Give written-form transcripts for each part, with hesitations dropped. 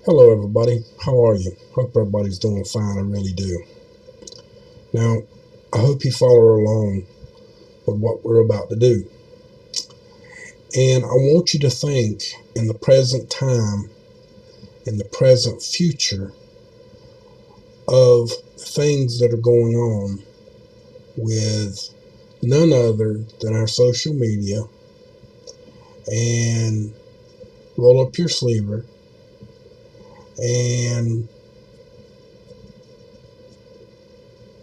Hello, everybody. How are you? Hope everybody's doing fine. I really do. Now, I hope you follow along with what we're about to do. And I want you to think in the present time, in the present future, of things that are going on with none other than our social media. And roll up your sleever and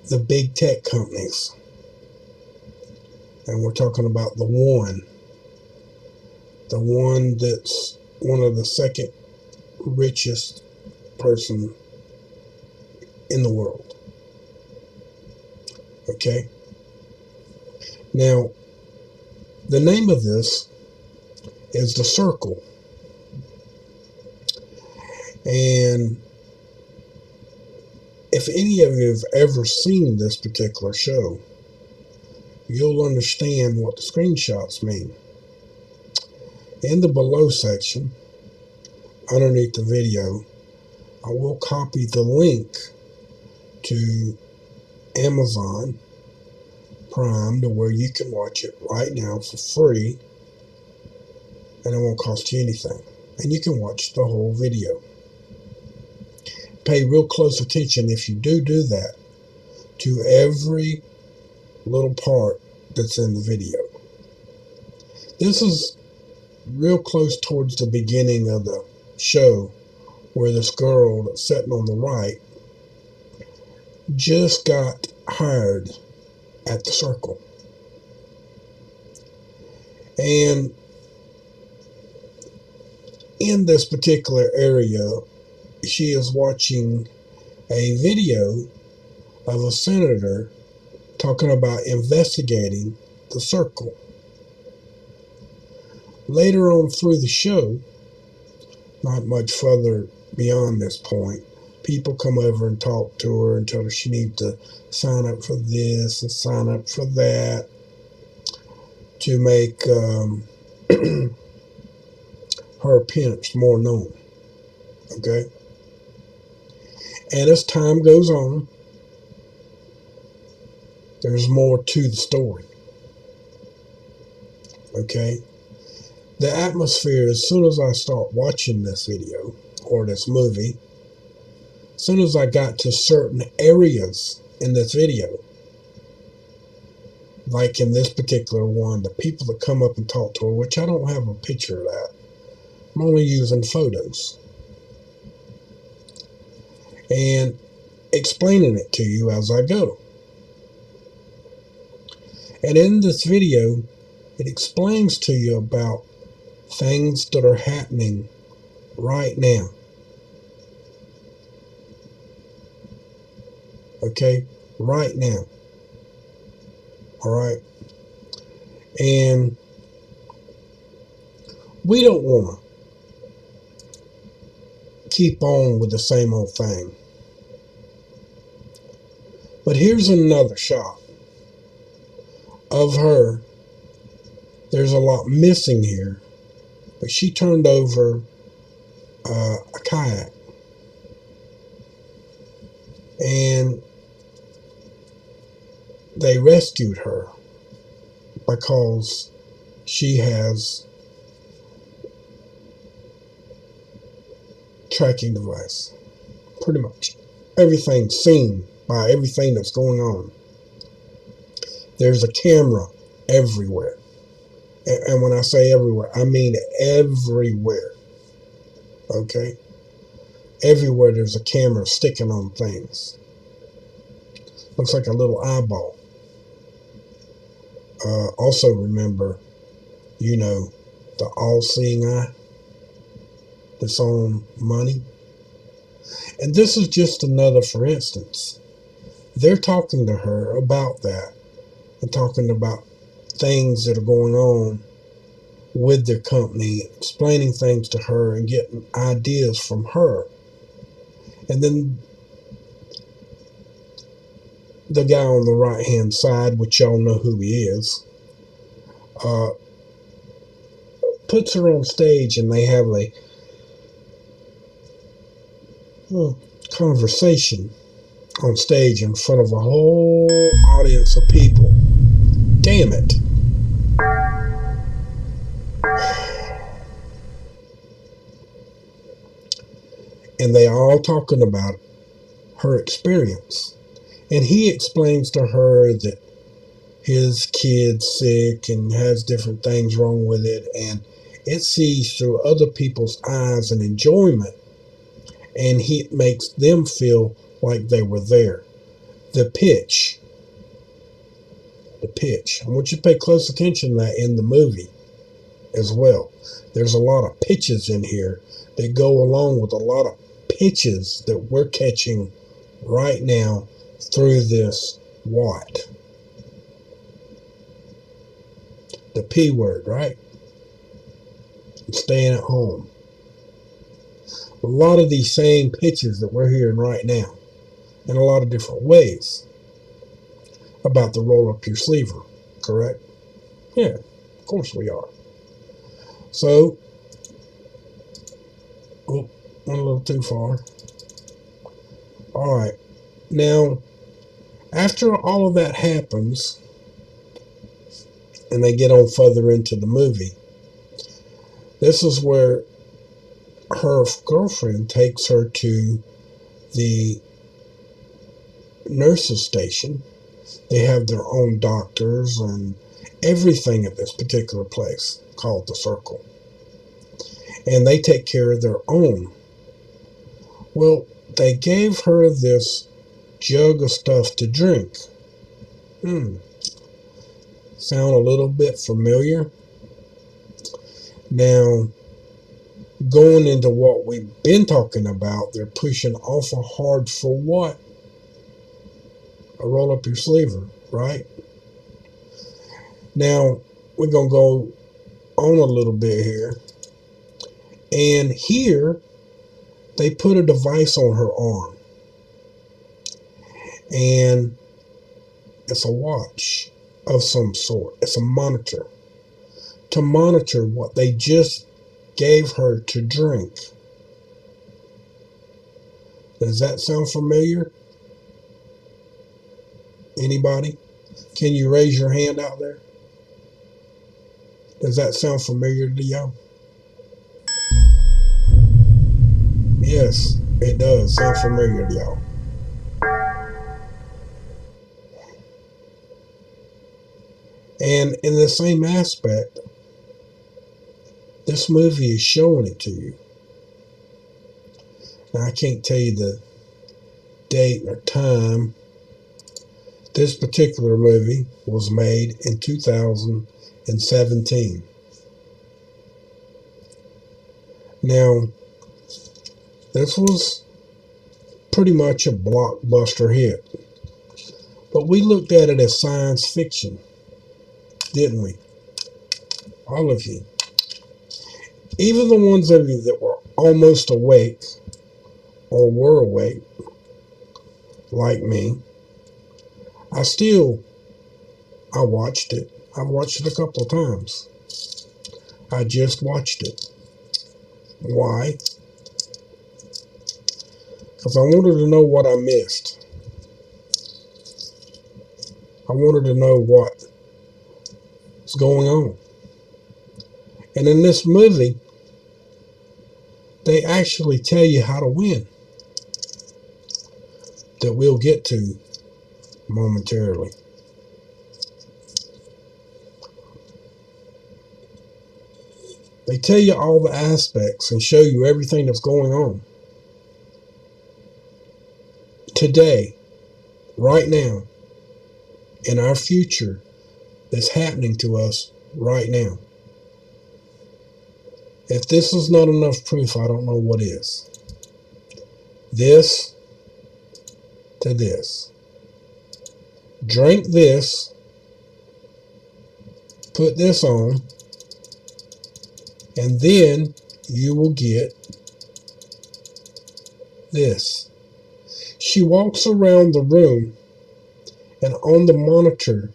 the big tech companies. And we're talking about the one that's one of the second richest person in the world. Okay? Now, the name of this is The Circle. And if any of you have ever seen this particular show, you'll understand what the screenshots mean. In the below section, underneath the video, I will copy the link to Amazon Prime to where you can watch it right now for free, and it won't cost you anything. And you can watch the whole video. Pay real close attention if you do that to every little part that's in the video. This is real close towards the beginning of the show where this girl that's sitting on the right just got hired at the Circle. And in this particular area, she is watching a video of a senator talking about investigating the Circle. Later on through the show, not much further beyond this point, people come over and talk to her and tell her she needs to sign up for this and sign up for that to make her appearance more known. Okay? And as time goes on, there's more to the story. Okay? The atmosphere, as soon as I start watching this video or this movie, as soon as I got to certain areas in this video, like in this particular one, the people that come up and talk to her, which I don't have a picture of that, I'm only using photos, and explaining it to you as I go. And in this video, it explains to you about things that are happening right now. Okay? Right now. Alright? And we don't want to keep on with the same old thing. But here's another shot of her. There's a lot missing here, but she turned over a kayak, and they rescued her because she has tracking device. Pretty much everything's seen by everything that's going on. There's a camera everywhere. And when I say everywhere, I mean everywhere. Okay? Everywhere there's a camera sticking on things. Looks like a little eyeball. Also remember, the all-seeing eye that's on money. And this is just another for instance. They're talking to her about that and talking about things that are going on with their company, explaining things to her and getting ideas from her. And then the guy on the right hand side, which y'all know who he is, puts her on stage, and they have conversation on stage in front of a whole audience of people. Damn it. And they all talking about her experience. And he explains to her that his kid's sick and has different things wrong with it, and it sees through other people's eyes and enjoyment, and he makes them feel like they were there. The pitch. I want you to pay close attention to that in the movie as well. There's a lot of pitches in here that go along with a lot of pitches that we're catching right now through this what? The P word, right? Staying at home. A lot of these same pitches that we're hearing right now in a lot of different ways about the roll up your sleever, correct? Yeah, of course we are. So, went a little too far. All right. Now, after all of that happens, and they get on further into the movie, this is where her girlfriend takes her to the nurse's station. They have their own doctors and everything at this particular place called the Circle. And they take care of their own. Well, they gave her this jug of stuff to drink. Sound a little bit familiar? Now, going into what we've been talking about, they're pushing awful hard for what? A roll up your sleever, right? Now, we're going to go on a little bit here. And here, they put a device on her arm. And it's a watch of some sort. It's a monitor. To monitor what they just gave her to drink. Does that sound familiar? Anybody? Can you raise your hand out there? Does that sound familiar to y'all? Yes, it does sound familiar to y'all. And in the same aspect, this movie is showing it to you. Now, I can't tell you the date or time. This particular movie was made in 2017. Now, this was pretty much a blockbuster hit. But we looked at it as science fiction, didn't we? All of you. Even the ones of you that were almost awake or were awake, like me, I watched it. I watched it a couple of times. I just watched it. Why? Because I wanted to know what I missed. I wanted to know what's going on. And in this movie, they actually tell you how to win. That we'll get to momentarily. They tell you all the aspects and show you everything that's going on. Today, right now, in our future, that's happening to us right now. If this is not enough proof, I don't know what is. This to this. Drink this, put this on, and then you will get this. She walks around the room, and on the monitor,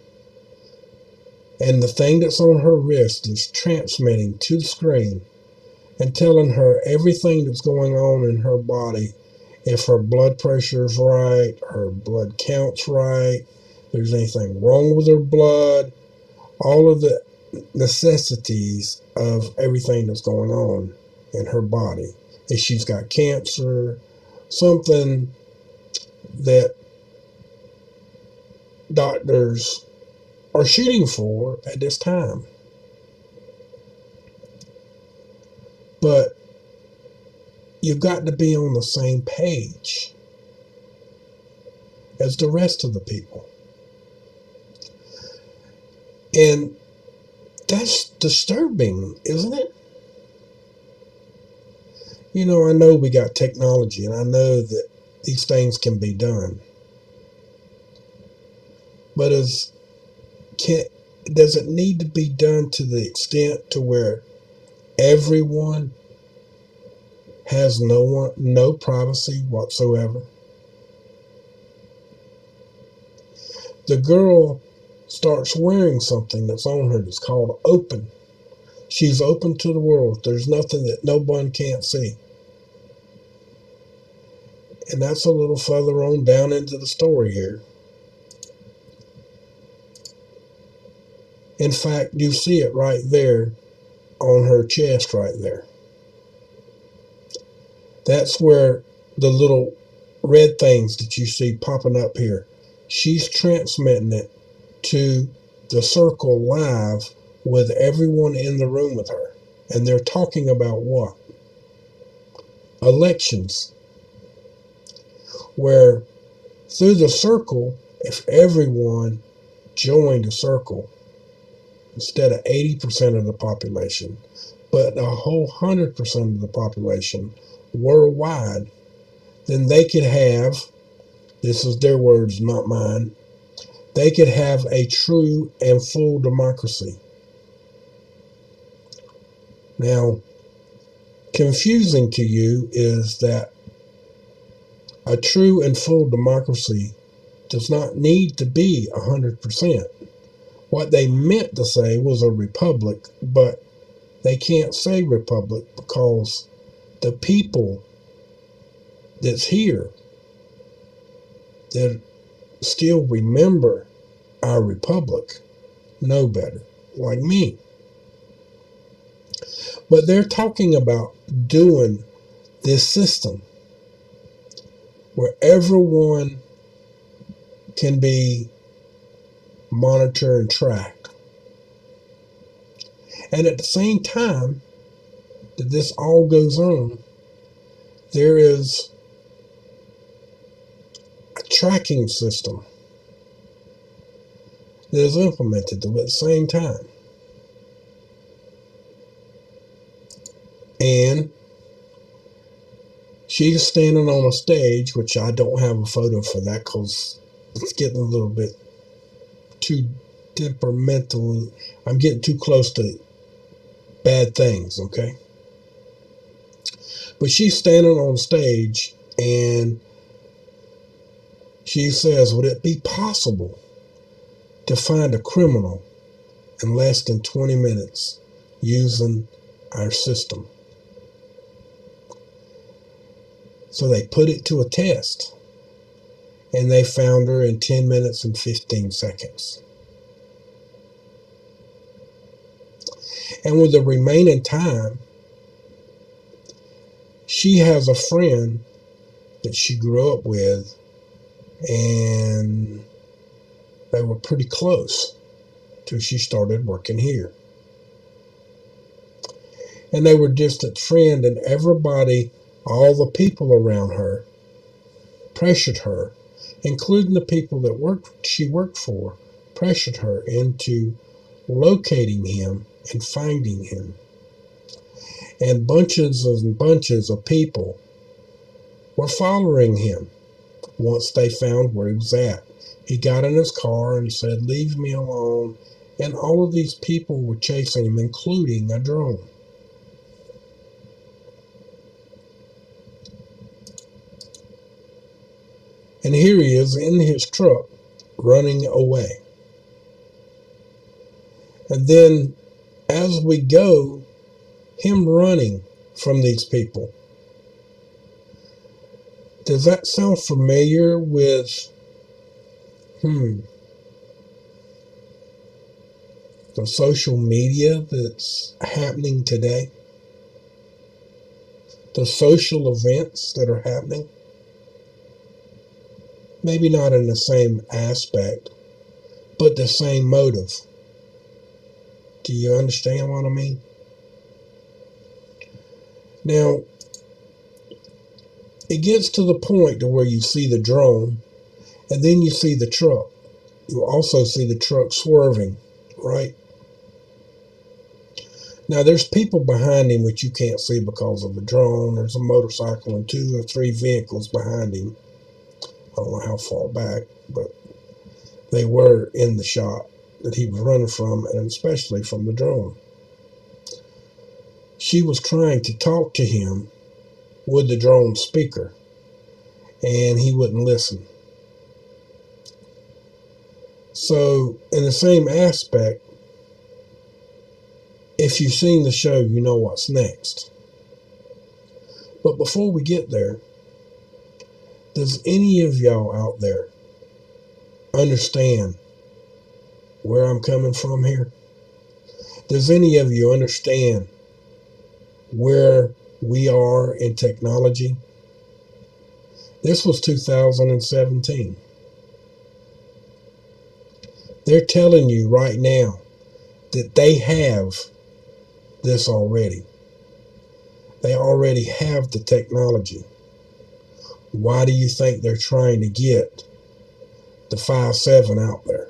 and the thing that's on her wrist is transmitting to the screen and telling her everything that's going on in her body if her blood pressure is right, her blood count's right, if there's anything wrong with her blood, all of the necessities of everything that's going on in her body. If she's got cancer, something that doctors are shooting for at this time. But you've got to be on the same page as the rest of the people. And that's disturbing, isn't it? You know, I know we got technology, and I know that these things can be done. But does it need to be done to the extent to where everyone has no privacy whatsoever? The girl starts wearing something that's on her that's called open. She's open to the world. There's nothing that no one can't see. And that's a little further on down into the story here. In fact, you see it right there on her chest right there. That's where the little red things that you see popping up here, she's transmitting it to the circle live with everyone in the room with her. And they're talking about what? Elections. Where through the circle, if everyone joined a circle, instead of 80% of the population, but a whole 100% of the population worldwide, then they could have, this is their words, not mine, they could have a true and full democracy. Now, confusing to you is that a true and full democracy does not need to be 100%. What they meant to say was a republic, but they can't say republic because the people that's here that still remember our republic know better, like me. But they're talking about doing this system where everyone can be monitored and tracked. And at the same time that this all goes on, there is a tracking system that is implemented at the same time. And she's standing on a stage, which I don't have a photo for that because it's getting a little bit too temperamental. I'm getting too close to bad things, okay? But she's standing on stage and she says, would it be possible to find a criminal in less than 20 minutes using our system? So they put it to a test, and they found her in 10 minutes and 15 seconds. And with the remaining time, she has a friend that she grew up with, and they were pretty close till she started working here. And they were distant friends, and everybody, all the people around her, pressured her, including the people that she worked for, pressured her into locating him and finding him. And bunches and bunches of people were following him once they found where he was at. He got in his car and said, "Leave me alone." And all of these people were chasing him, including a drone. And here he is in his truck running away. And then as we go, him running from these people, Does that sound familiar with the social media that's happening today? The social events that are happening? Maybe not in the same aspect, but the same motive. Do you understand what I mean? Now, it gets to the point to where you see the drone, and then you see the truck. You also see the truck swerving, right? Now, there's people behind him which you can't see because of the drone. There's a motorcycle and 2 or 3 vehicles behind him. I don't know how far back, but they were in the shot that he was running from, and especially from the drone. She was trying to talk to him with the drone speaker, and he wouldn't listen. So, in the same aspect, if you've seen the show, you know what's next. But before we get there, does any of y'all out there understand where I'm coming from here? Does any of you understand where we are in technology? This was 2017. They're telling you right now that they have this already. They already have the technology. Why do you think they're trying to get the 5.7 out there?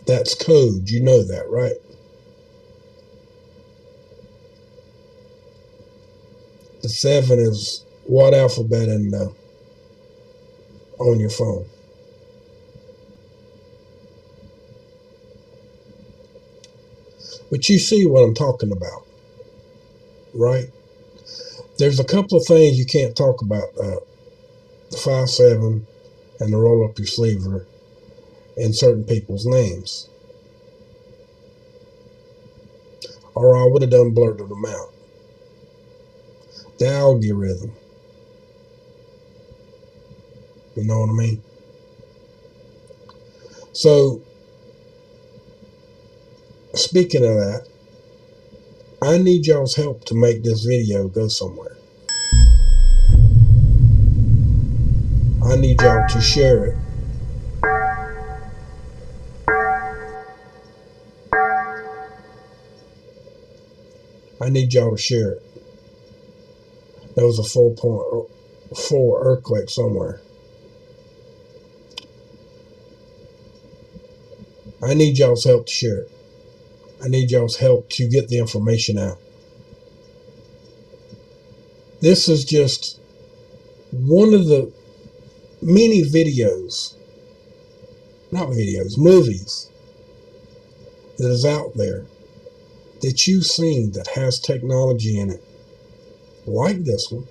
That's code. You know that, right? The 7 is what alphabet on your phone? But you see what I'm talking about, right? There's a couple of things you can't talk about. The 5.7 and the roll up your sleever in certain people's names. Or I would have done blurted them out. The algorithm. You know what I mean? So, speaking of that, I need y'all's help to make this video go somewhere. I need y'all to share it. I need y'all to share it. There was a 4.4 earthquake somewhere. I need y'all's help to share it. I need y'all's help to get the information out. This is just one of the many movies that is out there that you've seen that has technology in it, like this one,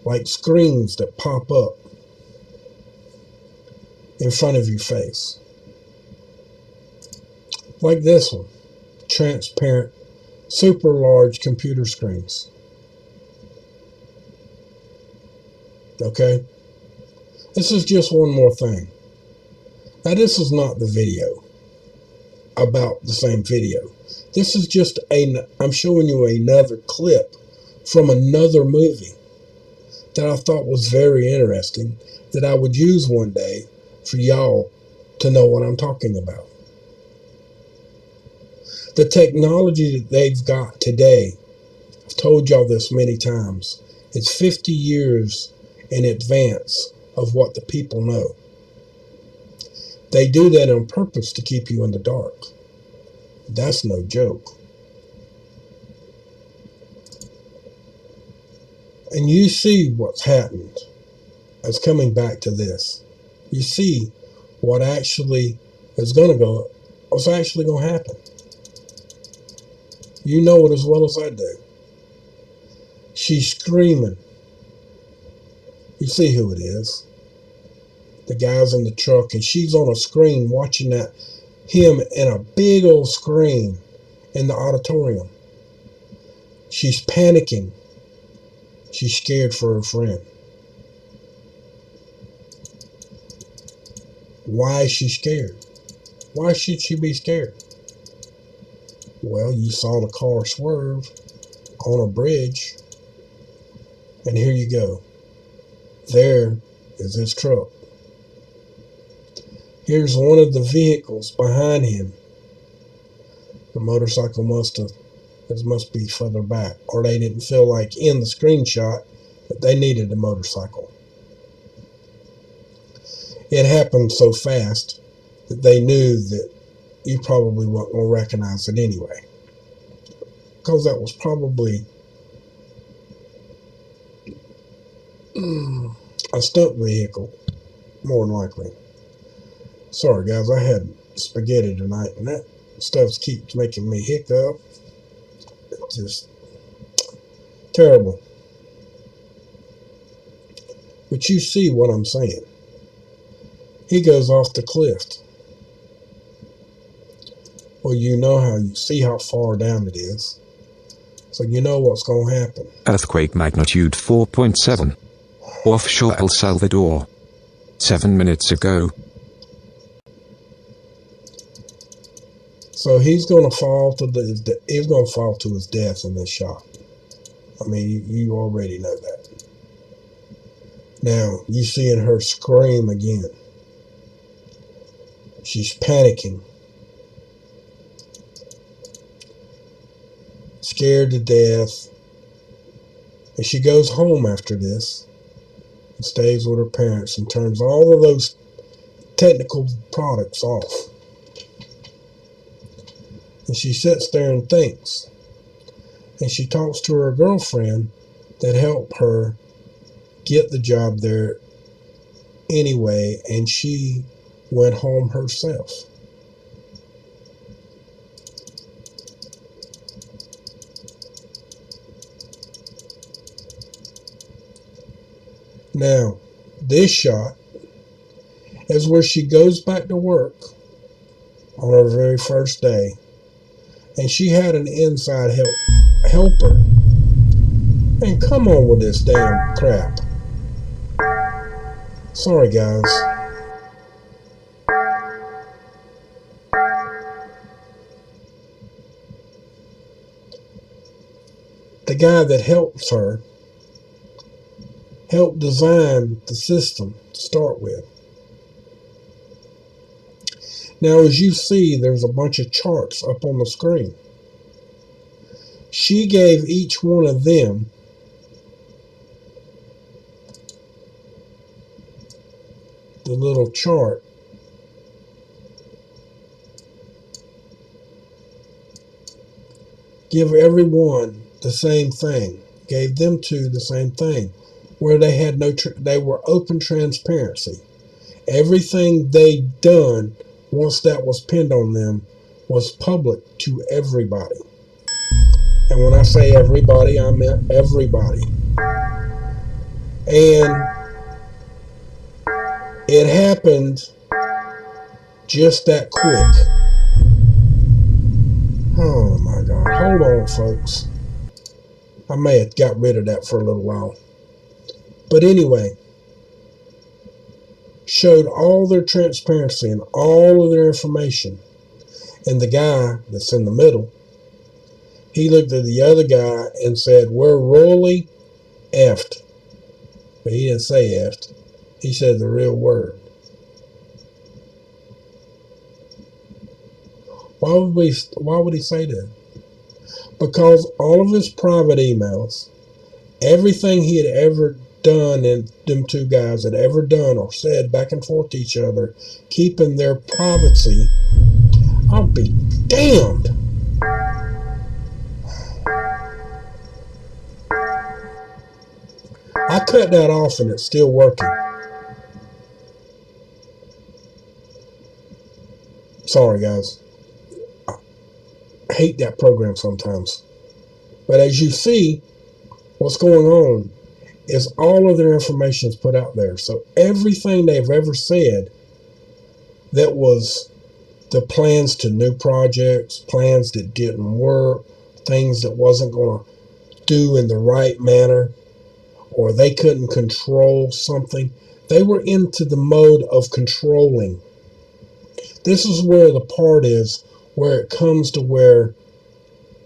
like screens that pop up in front of your face, like this one, transparent, super large computer screens. Okay? This is just one more thing. Now, this is not the video about the same video. This is just I'm showing you another clip from another movie that I thought was very interesting, that I would use one day for y'all to know what I'm talking about. The technology that they've got today, I've told y'all this many times, it's 50 years in advance of what the people know. They do that on purpose to keep you in the dark. That's no joke. And you see what's happened. It's coming back to this. You see what's actually going to happen. You know it as well as I do. She's screaming. You see who it is. The guy's in the truck, and she's on a screen watching him in a big old screen in the auditorium. She's panicking. She's scared for her friend. Why is she scared? Why should she be scared? Well, you saw the car swerve on a bridge, and here you go. There is his truck. Here's one of the vehicles behind him. The motorcycle must be further back, or they didn't feel like in the screenshot that they needed a motorcycle. It happened so fast that they knew that you probably weren't going to recognize it anyway, because that was probably a stunt vehicle, more than likely. Sorry guys, I had spaghetti tonight, and that stuff keeps making me hiccup. It's just terrible. But you see what I'm saying. He goes off the cliff. Well, you see how far down it is. So you know what's going to happen. Earthquake magnitude 4.7. Offshore El Salvador. 7 minutes ago. So he's going to fall to his death in this shot. I mean, you already know that. Now, you seeing her scream again. She's panicking. Scared to death. And she goes home after this and stays with her parents and turns all of those technical products off. And she sits there and thinks. And she talks to her girlfriend that helped her get the job there anyway, and she went home herself. Now, this shot is where she goes back to work on her very first day, and she had an inside helper. And come on with this damn crap. Sorry, guys. The guy that helps her helped design the system to start with. Now, as you see, there's a bunch of charts up on the screen. She gave each one of them the little chart give everyone the same thing, gave them two the same thing, where they had they were open transparency. Everything they done, once that was pinned on them, was public to everybody. And when I say everybody, I meant everybody. And it happened just that quick. Oh my God. Hold on, folks. I may have got rid of that for a little while. But anyway, showed all their transparency and all of their information. And the guy that's in the middle, he looked at the other guy and said, "We're royally effed." But he didn't say effed. He said the real word. Why would he say that? Because all of his private emails, everything he had ever done and them two guys had ever done or said back and forth to each other, keeping their privacy, I'll be damned. I cut that off and it's still working. Sorry, guys. I hate that program sometimes. But as you see, what's going on is all of their information is put out there. So everything they've ever said that was the plans to new projects, plans that didn't work, things that wasn't going to do in the right manner, or they couldn't control something. They were into the mode of controlling. This is where the part is where it comes to where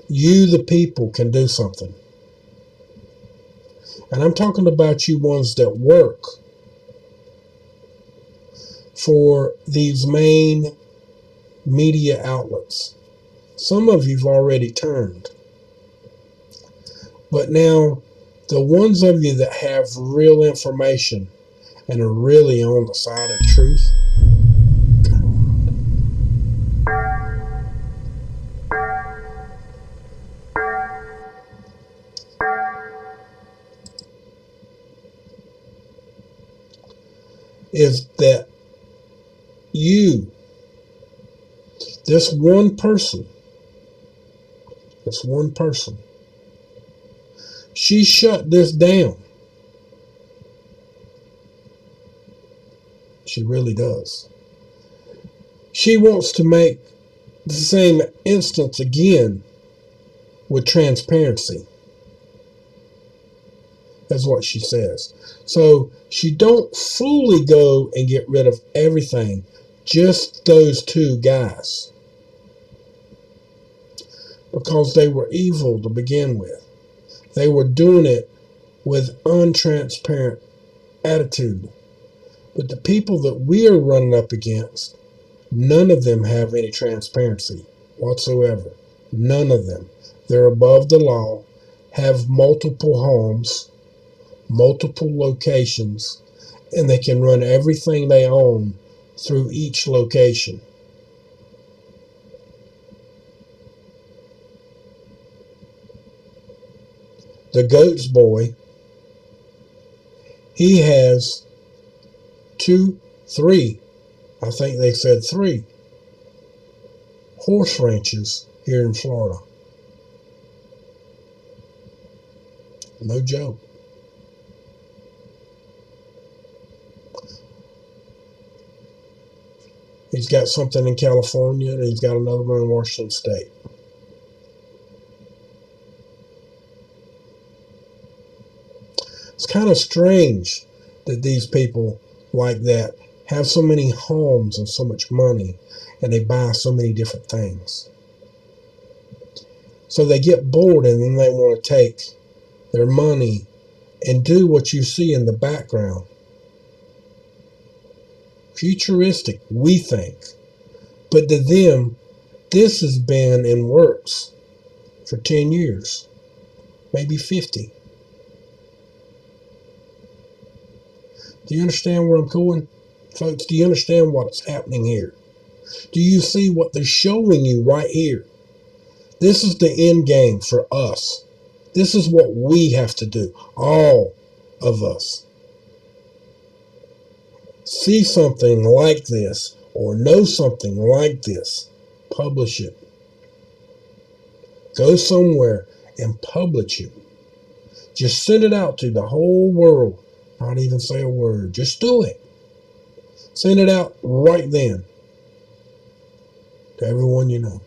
you, the people, can do something. And I'm talking about you ones that work for these main media outlets. Some of you've already turned. But now, the ones of you that have real information and are really on the side of truth, is that you, this one person, she shut this down. She really does. She wants to make the same instance again with transparency. That's what she says. So she don't fully go and get rid of everything, just those two guys, because they were evil to begin with. They were doing it with untransparent attitude. But the people that we are running up against, none of them have any transparency whatsoever. None of them. They're above the law, have multiple homes, multiple locations, and they can run everything they own through each location. The Goat's boy, he has three, I think they said 3 horse ranches here in Florida. No joke. He's got something in California, and he's got another one in Washington State. It's kind of strange that these people like that have so many homes and so much money, and they buy so many different things. So they get bored, and then they want to take their money and do what you see in the background. Futuristic, we think. But to them, this has been in works for 10 years, maybe 50. Do you understand where I'm going? Folks, do you understand what's happening here? Do you see what they're showing you right here? This is the end game for us. This is what we have to do, all of us. See something like this or know something like this, publish it. Go somewhere and publish it. Just send it out to the whole world. Not even say a word. Just do it. Send it out right then to everyone you know.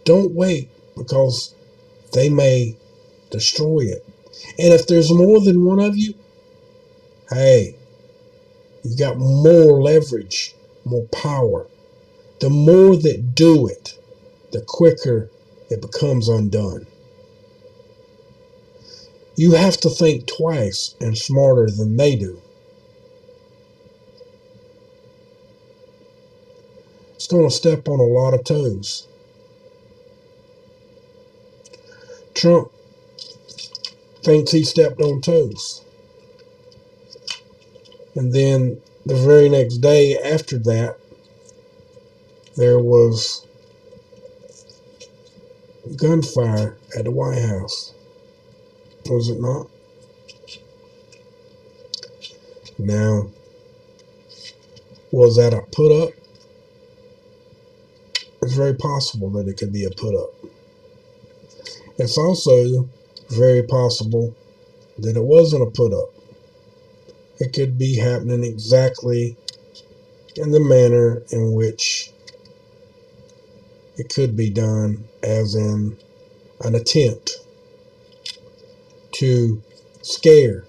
Don't wait, because they may destroy it. And if there's more than one of you, hey, you've got more leverage, more power. The more that do it, the quicker it becomes undone. You have to think twice and smarter than they do. It's going to step on a lot of toes. Trump thinks he stepped on toes. And then the very next day after that, there was gunfire at the White House. Was it not? Now, was that a put-up? It's very possible that it could be a put-up. It's also very possible that it wasn't a put-up. It could be happening exactly in the manner in which it could be done, as in an attempt to scare.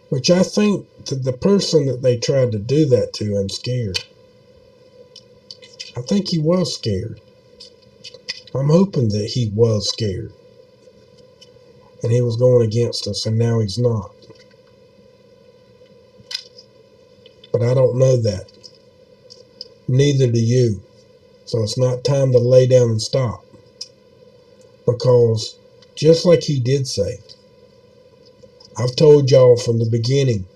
Which I think that the person that they tried to do that to and scared, I think he was scared. I'm hoping that he was scared. And he was going against us, and now he's not. But I don't know that. Neither do you. So it's not time to lay down and stop. Because just like he did say, I've told y'all from the beginning,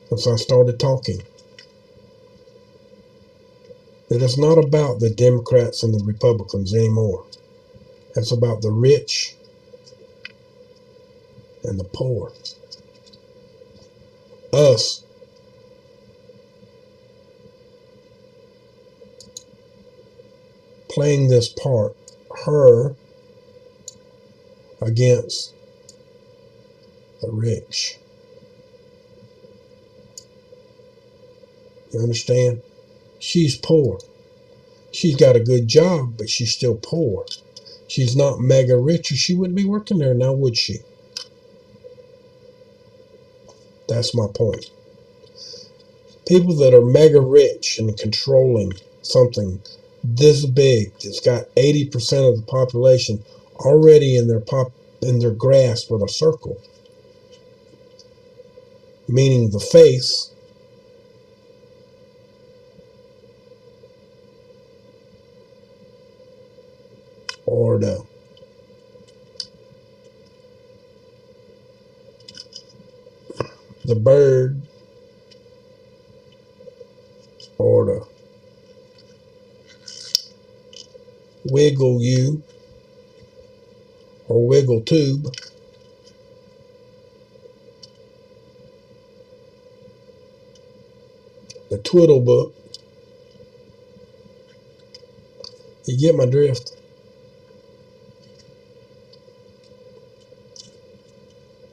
since I started talking, that it's not about the Democrats and the Republicans anymore. It's about the rich and the poor. Us. Playing this part, her against the rich. You understand? She's poor. She's got a good job, but she's still poor. She's not mega rich, or she wouldn't be working there now, would she? That's my point. People that are mega rich and controlling something this big, that's got 80% of the population already in their grasp with a circle, meaning the face, or the bird, or the wiggle you, or wiggle tube. The twiddle book. You get my drift?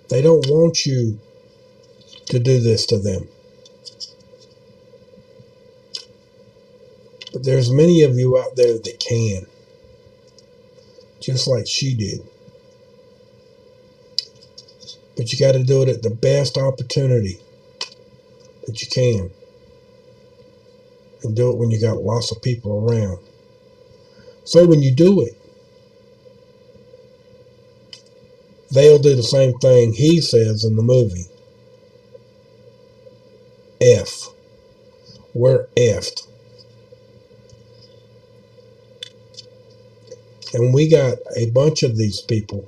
They don't want you to do this to them. But there's many of you out there that can. Just like she did. But you got to do it at the best opportunity that you can. And do it when you got lots of people around. So when you do it, they'll do the same thing he says in the movie. F. We're effed. And we got a bunch of these people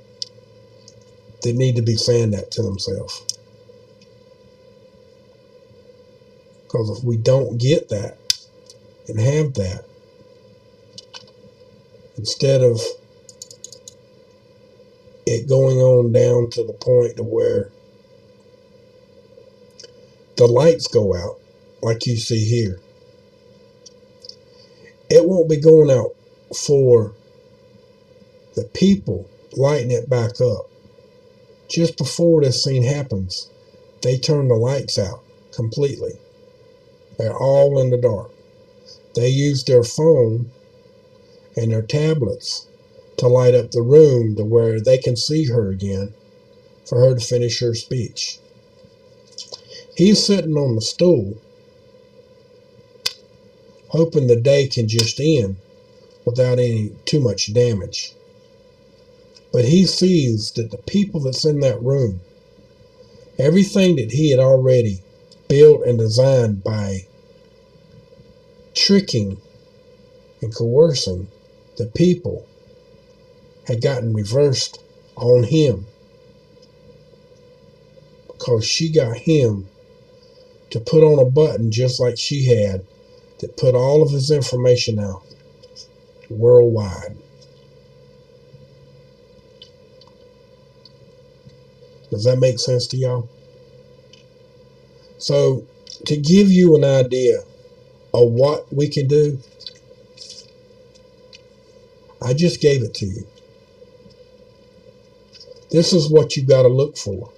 that need to be saying that to themselves. Because if we don't get that and have that, instead of it going on down to the point to where the lights go out, like you see here, it won't be going out for the people lighting it back up. Just before this scene happens, they turn the lights out completely. They're all in the dark. They use their phone and their tablets to light up the room to where they can see her again for her to finish her speech. He's sitting on the stool hoping the day can just end without any too much damage. But he sees that the people that's in that room, everything that he had already built and designed by tricking and coercing the people, had gotten reversed on him. Because she got him to put on a button just like she had that put all of his information out worldwide. Does that make sense to y'all? So, to give you an idea of what we can do, I just gave it to you. This is what you got to look for.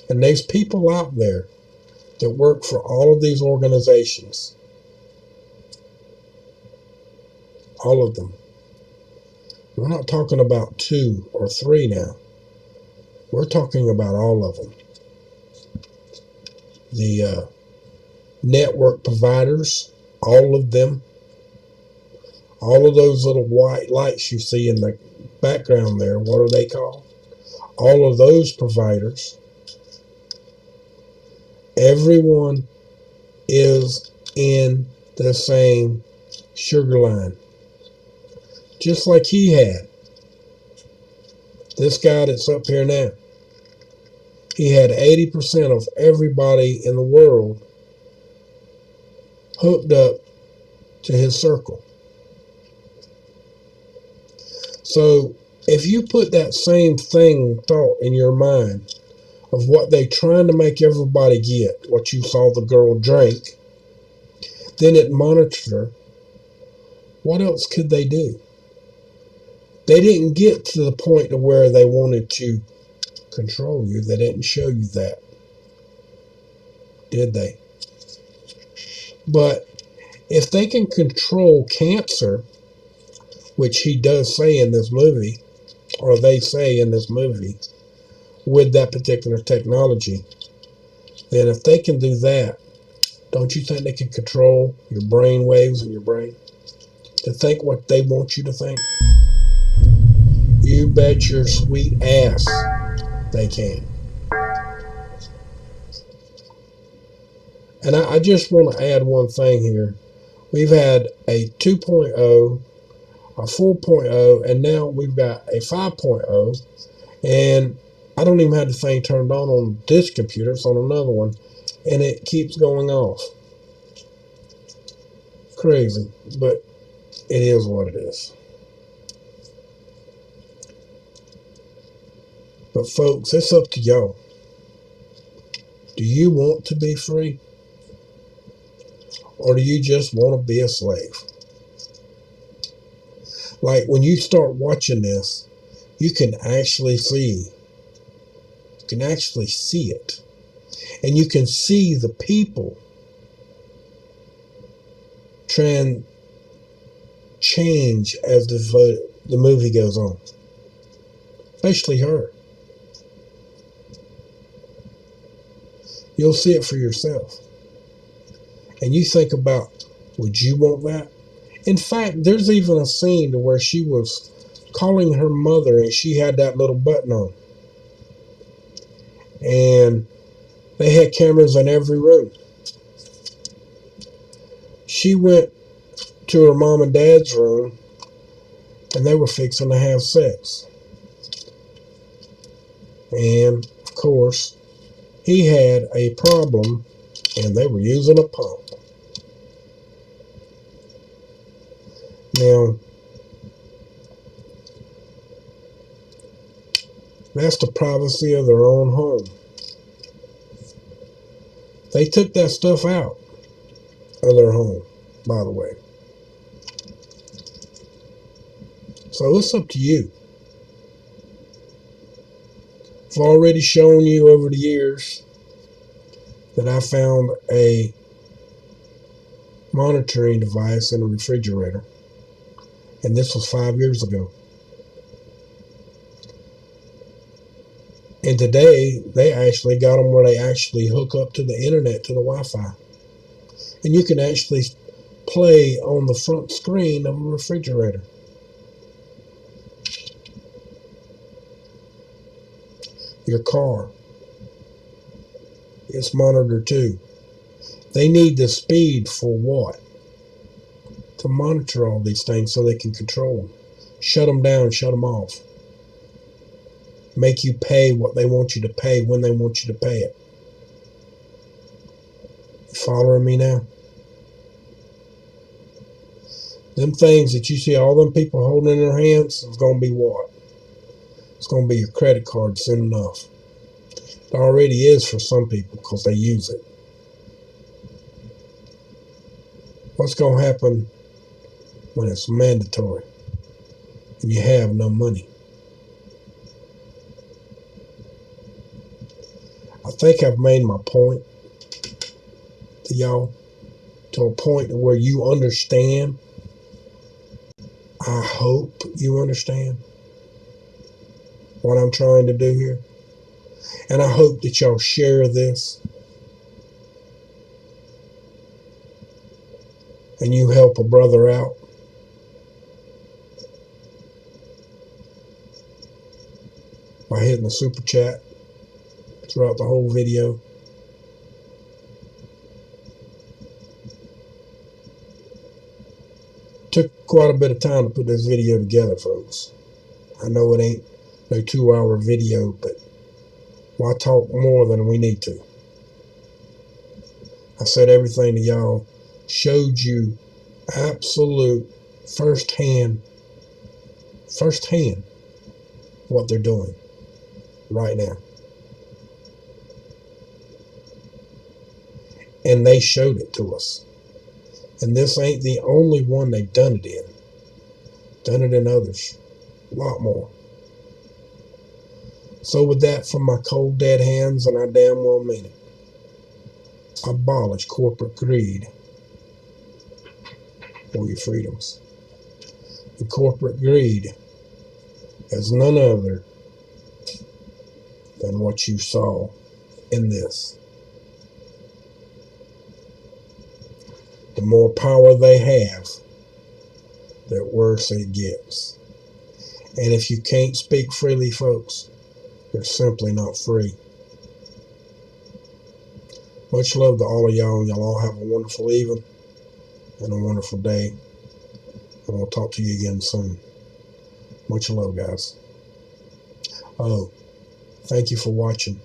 And there's people out there that work for all of these organizations. All of them. We're not talking about 2 or 3 now. We're talking about all of them. The network providers, all of them, all of those little white lights you see in the background there, what are they called? All of those providers, everyone is in the same sugar line. Just like he had. This guy that's up here now. He had 80% of everybody in the world hooked up to his circle. So if you put that same thought in your mind of what they trying to make everybody get, what you saw the girl drink, then it monitored her. What else could they do? They didn't get to the point to where they wanted to control you. They didn't show you that, did they? But if they can control cancer, which he does say in this movie, or they say in this movie, with that particular technology, then if they can do that, don't you think they can control your brain waves in your brain to think what they want you to think? You bet your sweet ass they can. And I just want to add one thing here. We've had a 2.0, a 4.0, and now we've got a 5.0. And I don't even have the thing turned on this computer. It's on another one. And it keeps going off. Crazy. But it is what it is. But folks, it's up to y'all. Do you want to be free? Or do you just want to be a slave? Like when you start watching this, you can actually see. You can actually see it. And you can see the people trying change as the movie goes on. Especially her. You'll see it for yourself. And you think about, would you want that? In fact, there's even a scene to where she was calling her mother and she had that little button on. And they had cameras in every room. She went to her mom and dad's room and they were fixing to have sex. And, of course, he had a problem and they were using a pump. Now, that's the privacy of their own home. They took that stuff out of their home, by the way. So it's up to you. I've already shown you over the years that I found a monitoring device in a refrigerator. And this was 5 years ago. And today, they actually got them where they actually hook up to the internet, to the Wi-Fi. And you can actually play on the front screen of a refrigerator. Your car. It's monitored too. They need the speed for what? To monitor all these things so they can control them. Shut them down, shut them off. Make you pay what they want you to pay when they want you to pay it. You following me now? Them things that you see all them people holding in their hands is going to be what? It's going to be your credit card soon enough. It already is for some people because they use it. What's going to happen when it's mandatory and you have no money? I think I've made my point to y'all, to a point where you understand I hope you understand what I'm trying to do here. And I hope that y'all share this and you help a brother out. By hitting the super chat throughout the whole video. Took quite a bit of time to put this video together, folks. I know it ain't no 2-hour video, but why talk more than we need to? I said everything to y'all, showed you absolute firsthand what they're doing right now. And they showed it to us. And this ain't the only one they've done it in. Done it in others. A lot more. So with that from my cold dead hands, and I damn well mean it, abolish corporate greed for your freedoms. And corporate greed is none other than what you saw in this. The more power they have, the worse it gets. And if you can't speak freely, folks, you're simply not free. Much love to all of y'all. Y'all all have a wonderful evening and a wonderful day. And we'll talk to you again soon. Much love, guys. Oh, thank you for watching.